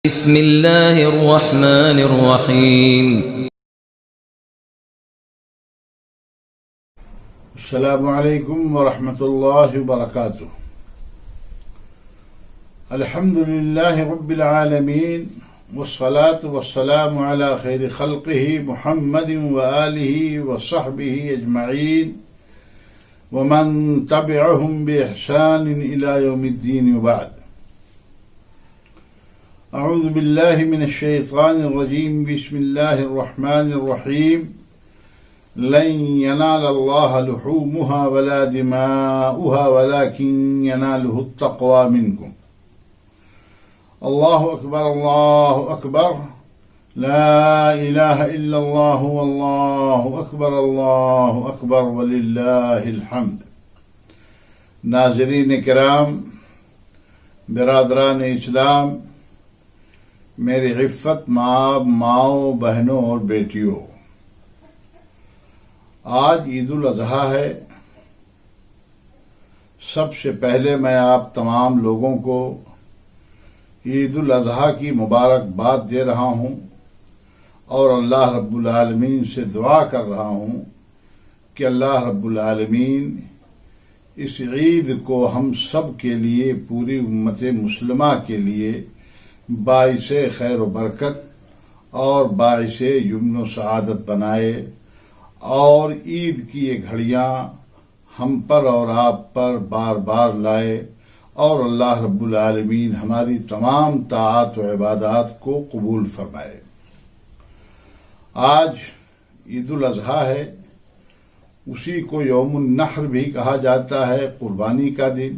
بسم الله الرحمن الرحيم. السلام علیکم ورحمۃ اللہ وبرکاتہ. الحمد للہ رب العالمین والصلاة والسلام على خیر خلقه محمد وآلہ وصحبہ اجمعین ومن تبعهم بإحسان إلى يوم الدین وبعد. اعوذ باللہ من الشیطان الرجیم. بسم اللہ الرحمن الرحیم. لن ينال الله لحومها ولا دماؤها ولكن يناله التقوى منكم. اللہ اکبر اللہ اکبر. لا الہ الا اللہ واللہ اکبر اللہ اکبر وللہ الحمد. ناظرین کرام، برادران اسلام، میری عفت ماؤں، بہنوں اور بیٹیوں، آج عید الاضحیٰ ہے. سب سے پہلے میں آپ تمام لوگوں کو عید الاضحیٰ کی مبارکباد دے رہا ہوں اور اللہ رب العالمین سے دعا کر رہا ہوں کہ اللہ رب العالمین اس عید کو ہم سب کے لیے، پوری امت مسلمہ کے لیے باعث خیر و برکت اور باعث یمن و سعادت بنائے، اور عید کی یہ گھڑیاں ہم پر اور آپ پر بار بار لائے، اور اللہ رب العالمین ہماری تمام طاعات و عبادات کو قبول فرمائے. آج عید الاضحیٰ ہے، اسی کو یوم النحر بھی کہا جاتا ہے، قربانی کا دن.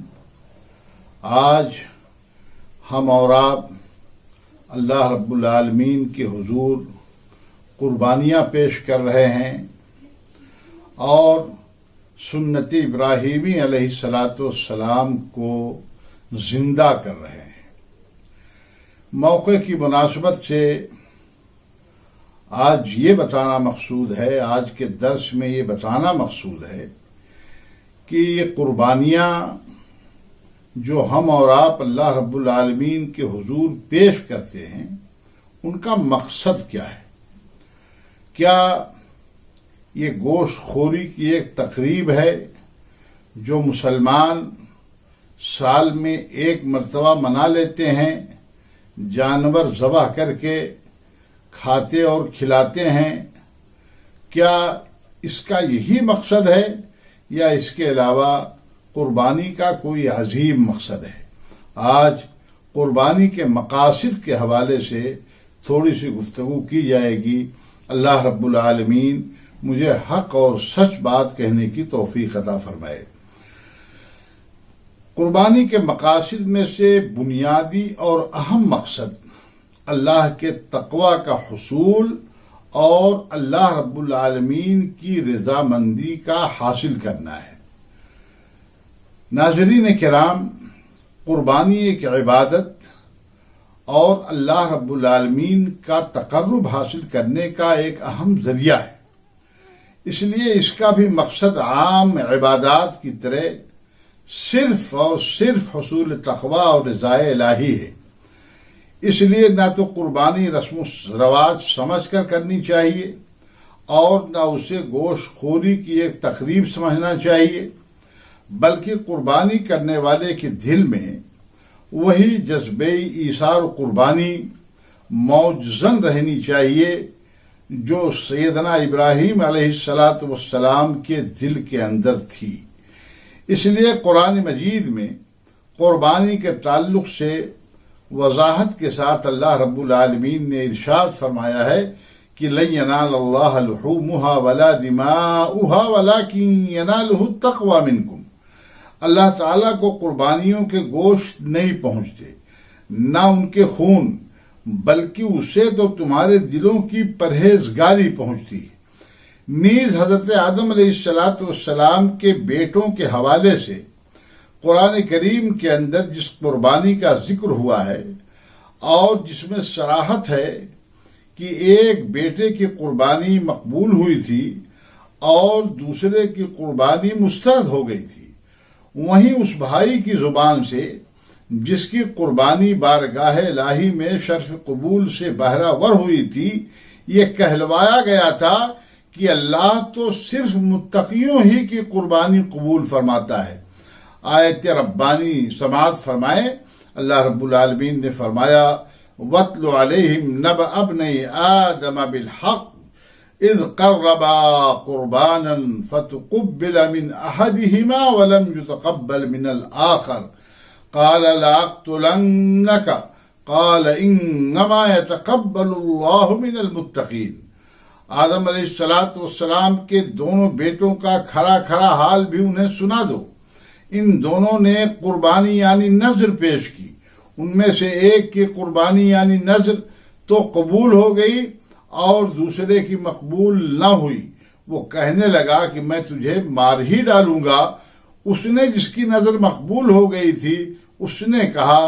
آج ہم اور آپ اللہ رب العالمین کے حضور قربانیاں پیش کر رہے ہیں اور سنت ابراہیمی علیہ السلام کو زندہ کر رہے ہیں. موقع کی مناسبت سے آج یہ بتانا مقصود ہے، آج کے درس میں یہ بتانا مقصود ہے کہ یہ قربانیاں جو ہم اور آپ اللہ رب العالمین کے حضور پیش کرتے ہیں، ان کا مقصد کیا ہے. کیا یہ گوشت خوری کی ایک تقریب ہے جو مسلمان سال میں ایک مرتبہ منا لیتے ہیں، جانور ذبح کر کے کھاتے اور کھلاتے ہیں؟ کیا اس کا یہی مقصد ہے یا اس کے علاوہ قربانی کا کوئی عظیم مقصد ہے؟ آج قربانی کے مقاصد کے حوالے سے تھوڑی سی گفتگو کی جائے گی. اللہ رب العالمین مجھے حق اور سچ بات کہنے کی توفیق عطا فرمائے. قربانی کے مقاصد میں سے بنیادی اور اہم مقصد اللہ کے تقوی کا حصول اور اللہ رب العالمین کی رضامندی کا حاصل کرنا ہے. ناظرین کرام، قربانی ایک عبادت اور اللہ رب العالمین کا تقرب حاصل کرنے کا ایک اہم ذریعہ ہے. اس لیے اس کا بھی مقصد عام عبادات کی طرح صرف اور صرف حصول تقوی اور رضا الہی ہے. اس لیے نہ تو قربانی رسم و رواج سمجھ کر کرنی چاہیے اور نہ اسے گوشت خوری کی ایک تقریب سمجھنا چاہیے، بلکہ قربانی کرنے والے کے دل میں وہی جذبہ ایثار و قربانی موجزن رہنی چاہیے جو سیدنا ابراہیم علیہ السلام کے دل کے اندر تھی. اس لیے قرآن مجید میں قربانی کے تعلق سے وضاحت کے ساتھ اللہ رب العالمین نے ارشاد فرمایا ہے کہ لن ینال اللہ لحومها ولا دماؤها ولكن ینالہ التقوی منکم. اللہ تعالیٰ کو قربانیوں کے گوشت نہیں پہنچتے، نہ ان کے خون، بلکہ اسے تو تمہارے دلوں کی پرہیزگاری پہنچتی ہے. نیز حضرت آدم علیہ السلام کے بیٹوں کے حوالے سے قرآن کریم کے اندر جس قربانی کا ذکر ہوا ہے اور جس میں صراحت ہے کہ ایک بیٹے کی قربانی مقبول ہوئی تھی اور دوسرے کی قربانی مسترد ہو گئی تھی، وہیں اس بھائی کی زبان سے جس کی قربانی بارگاہ الہی میں شرف قبول سے بہرہ ور ہوئی تھی، یہ کہلوایا گیا تھا کہ اللہ تو صرف متقیوں ہی کی قربانی قبول فرماتا ہے۔ آیت ربانی سماعت فرمائیں، اللہ رب العالمین نے فرمایا وَاتْلُ عَلَيْهِمْ نَبَأَ ابْنَيْ آدَمَ بِالْحَقِّ اذ قربا قربانا فتقبل من احدهما ولم يتقبل من الاخر قال لاقتلنك قال انما يتقبل الله من المتقين۔ آدم علیہ السلام کے دونوں بیٹوں کا کھڑا کھڑا حال بھی انہیں سنا دو۔ ان دونوں نے قربانی یعنی نذر پیش کی، ان میں سے ایک کی قربانی یعنی نذر تو قبول ہو گئی اور دوسرے کی مقبول نہ ہوئی۔ وہ کہنے لگا کہ میں تجھے مار ہی ڈالوں گا۔ اس نے جس کی نظر مقبول ہو گئی تھی، اس نے کہا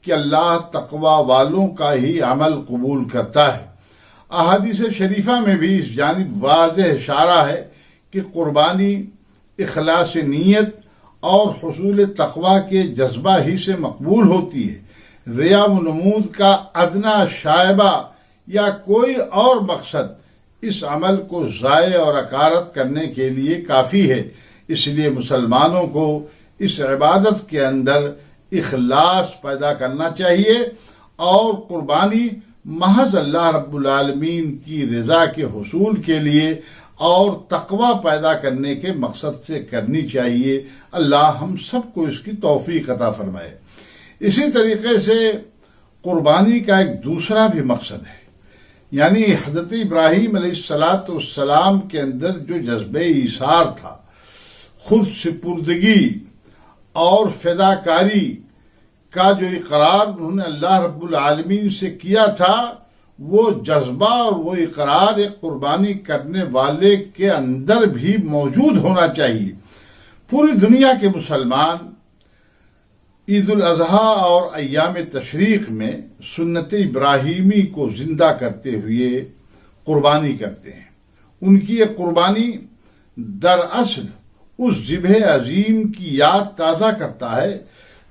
کہ اللہ تقوی والوں کا ہی عمل قبول کرتا ہے۔ احادیث شریفہ میں بھی اس جانب واضح اشارہ ہے کہ قربانی اخلاص نیت اور حصول تقوی کے جذبہ ہی سے مقبول ہوتی ہے۔ ریا و نمود کا ادنا شائبہ یا کوئی اور مقصد اس عمل کو ضائع اور اکارت کرنے کے لیے کافی ہے۔ اس لیے مسلمانوں کو اس عبادت کے اندر اخلاص پیدا کرنا چاہیے اور قربانی محض اللہ رب العالمین کی رضا کے حصول کے لیے اور تقوی پیدا کرنے کے مقصد سے کرنی چاہیے۔ اللہ ہم سب کو اس کی توفیق عطا فرمائے۔ اسی طریقے سے قربانی کا ایک دوسرا بھی مقصد ہے، یعنی حضرت ابراہیم علیہ السلام کے اندر جو جذبہ ایثار تھا، خود سپردگی اور فداکاری کا جو اقرار انہوں نے اللہ رب العالمین سے کیا تھا، وہ جذبہ اور وہ اقرار ایک قربانی کرنے والے کے اندر بھی موجود ہونا چاہیے۔ پوری دنیا کے مسلمان عید الاضحیٰ اور ایام تشریق میں سنت ابراہیمی کو زندہ کرتے ہوئے قربانی کرتے ہیں۔ ان کی یہ قربانی دراصل اس ذبح عظیم کی یاد تازہ کرتا ہے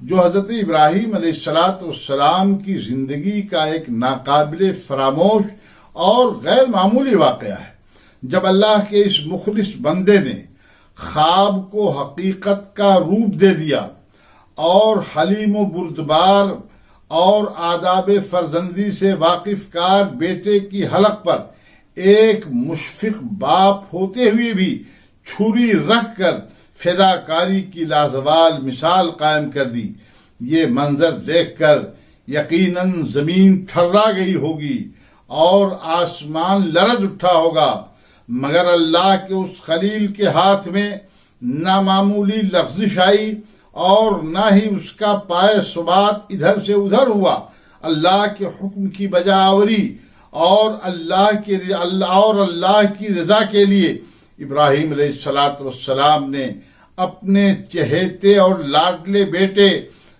جو حضرت ابراہیم علیہ السلام کی زندگی کا ایک ناقابل فراموش اور غیر معمولی واقعہ ہے، جب اللہ کے اس مخلص بندے نے خواب کو حقیقت کا روپ دے دیا اور حلیم و بردبار اور آداب فرزندی سے واقف کار بیٹے کی حلق پر ایک مشفق باپ ہوتے ہوئے بھی چھری رکھ کر فداکاری کی لازوال مثال قائم کر دی۔ یہ منظر دیکھ کر یقیناً زمین تھرا گئی ہوگی اور آسمان لرز اٹھا ہوگا، مگر اللہ کے اس خلیل کے ہاتھ میں نہ معمولی لغزش آئی اور نہ ہی اس کا پائے ثبات ادھر سے ادھر ہوا۔ اللہ کے حکم کی بجاوری اور اللہ کی رضا کے لیے ابراہیم علیہ السلام نے اپنے چہیتے اور لاڈلے بیٹے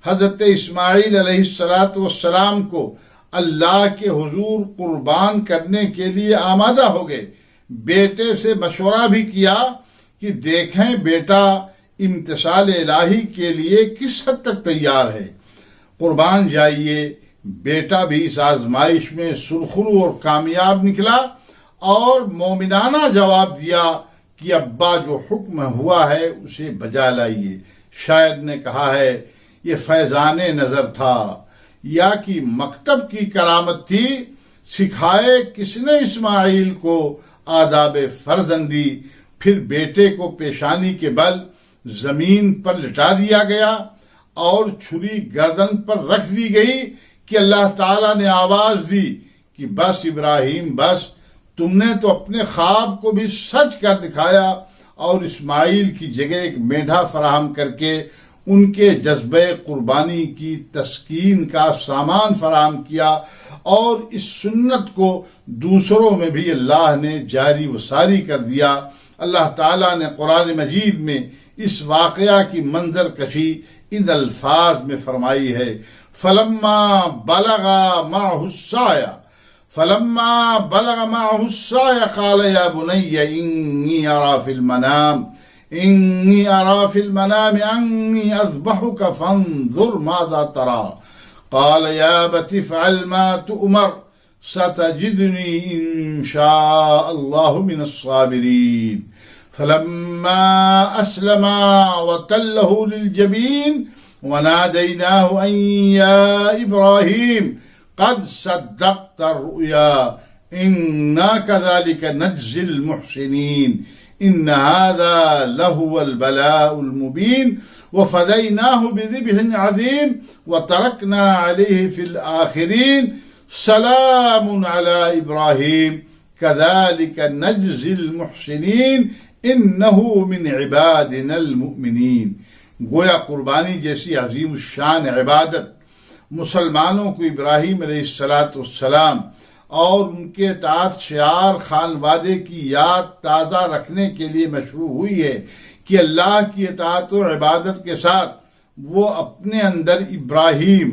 حضرت اسماعیل علیہ السلام کو اللہ کے حضور قربان کرنے کے لیے آمادہ ہو گئے۔ بیٹے سے مشورہ بھی کیا کہ دیکھیں بیٹا امتثال الہی کے لیے کس حد تک تیار ہے، قربان جائیے۔ بیٹا بھی اس آزمائش میں سرخرو اور کامیاب نکلا اور مومنانہ جواب دیا کہ ابا جو حکم ہوا ہے اسے بجا لائیے۔ شاعر نے کہا ہے یہ فیضان نظر تھا یا کہ مکتب کی کرامت تھی، سکھائے کس نے اسماعیل کو آداب فرزندی۔ پھر بیٹے کو پیشانی کے بل زمین پر لٹا دیا گیا اور چھری گردن پر رکھ دی گئی کہ اللہ تعالیٰ نے آواز دی کہ بس ابراہیم بس، تم نے تو اپنے خواب کو بھی سچ کر دکھایا اور اسماعیل کی جگہ ایک میڈھا فراہم کر کے ان کے جذبہ قربانی کی تسکین کا سامان فراہم کیا، اور اس سنت کو دوسروں میں بھی اللہ نے جاری و ساری کر دیا۔ اللہ تعالیٰ نے قرآن مجید میں اس واقعہ کی منظر کشی ان الفاظ میں فرمائی ہے، فَلَمَّا بَلَغَ مَعَهُ السَّعْيَ قَالَ يَا بُنَيَّ إِنِّي أَرَىٰ فِي الْمَنَامِ إني أرى في المنام أني أذبحك فانظر ماذا ترى قال يا أبت افعل ما تؤمر ستجدني إن شاء الله من الصابرين فلما أسلما وتله للجبين وناديناه أن يا إبراهيم قد صدقت الرؤيا إنا كذلك نجزي المحسنين إن هذا لهو البلاء المبين وفديناه بذبح عظيم وتركنا عليه في الآخرين سلام على إبراهيم كذلك نجزي المحسنين إنه من عبادنا المؤمنين. گویا قربانی جیسی عظیم الشان عبادت مسلمانوں کو ابراہیم علیہ السلام اور ان کے اطاعت شعار خانوادے کی یاد تازہ رکھنے کے لیے مشروع ہوئی ہے کہ اللہ کی اطاعت و عبادت کے ساتھ وہ اپنے اندر ابراہیم،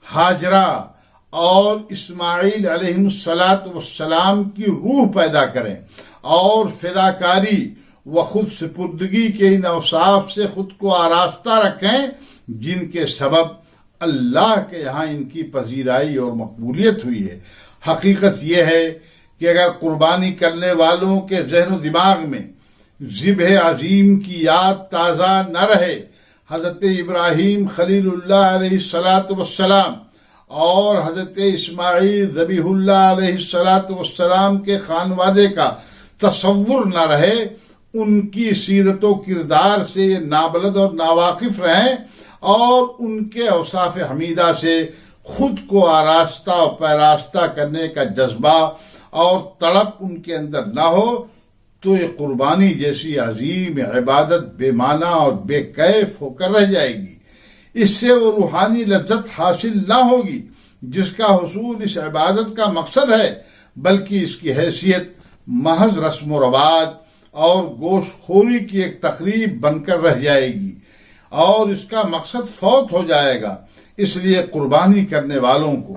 ہاجرہ اور اسماعیل علیہ السلام کی روح پیدا کریں اور فداکاری و خود سپردگی کے ان اوصاف سے خود کو آراستہ رکھیں جن کے سبب اللہ کے یہاں ان کی پذیرائی اور مقبولیت ہوئی ہے۔ حقیقت یہ ہے کہ اگر قربانی کرنے والوں کے ذہن و دماغ میں ذبح عظیم کی یاد تازہ نہ رہے، حضرت ابراہیم خلیل اللہ علیہ السلام اور حضرت اسماعیل ذبیح اللہ علیہ السلام کے خانوادے کا تصور نہ رہے، ان کی سیرت و کردار سے یہ نابلد اور ناواقف رہیں اور ان کے اوصاف حمیدہ سے خود کو آراستہ و پیراستہ کرنے کا جذبہ اور تڑپ ان کے اندر نہ ہو تو یہ قربانی جیسی عظیم عبادت بے معنی اور بے کیف ہو کر رہ جائے گی۔ اس سے وہ روحانی لذت حاصل نہ ہوگی جس کا حصول اس عبادت کا مقصد ہے، بلکہ اس کی حیثیت محض رسم و رواج اور گوشت خوری کی ایک تقریب بن کر رہ جائے گی اور اس کا مقصد فوت ہو جائے گا۔ اس لیے قربانی کرنے والوں کو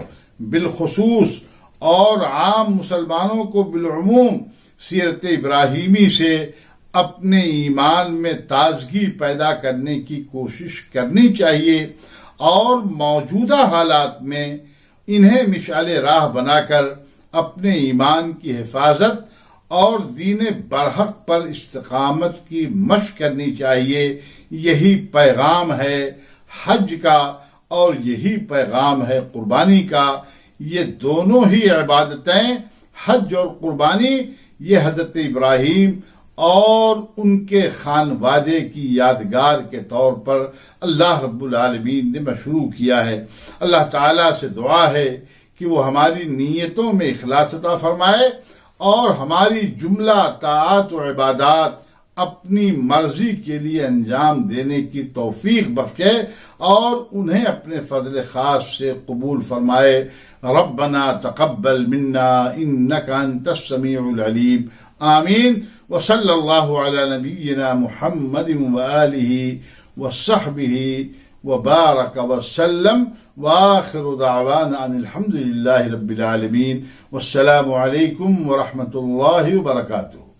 بالخصوص اور عام مسلمانوں کو بالعموم سیرت ابراہیمی سے اپنے ایمان میں تازگی پیدا کرنے کی کوشش کرنی چاہیے اور موجودہ حالات میں انہیں مشعل راہ بنا کر اپنے ایمان کی حفاظت اور دین برحق پر استقامت کی مشق کرنی چاہیے۔ یہی پیغام ہے حج کا اور یہی پیغام ہے قربانی کا۔ یہ دونوں ہی عبادتیں، حج اور قربانی، یہ حضرت ابراہیم اور ان کے خانوادے کی یادگار کے طور پر اللہ رب العالمین نے مشروع کیا ہے۔ اللہ تعالیٰ سے دعا ہے کہ وہ ہماری نیتوں میں اخلاص عطا فرمائے اور ہماری جملہ طاعات و عبادات اپنی مرضی کے لیے انجام دینے کی توفیق بخشے اور انہیں اپنے فضل خاص سے قبول فرمائے۔ ربنا تقبل منا انك انت السميع العليم آمین۔ وصلی اللہ علی نبینا محمد وآلہ وصحبہ وبارک وسلم وآخر دعوانا ان الحمد للہ رب العالمین۔ والسلام علیکم ورحمۃ اللہ وبرکاتہ۔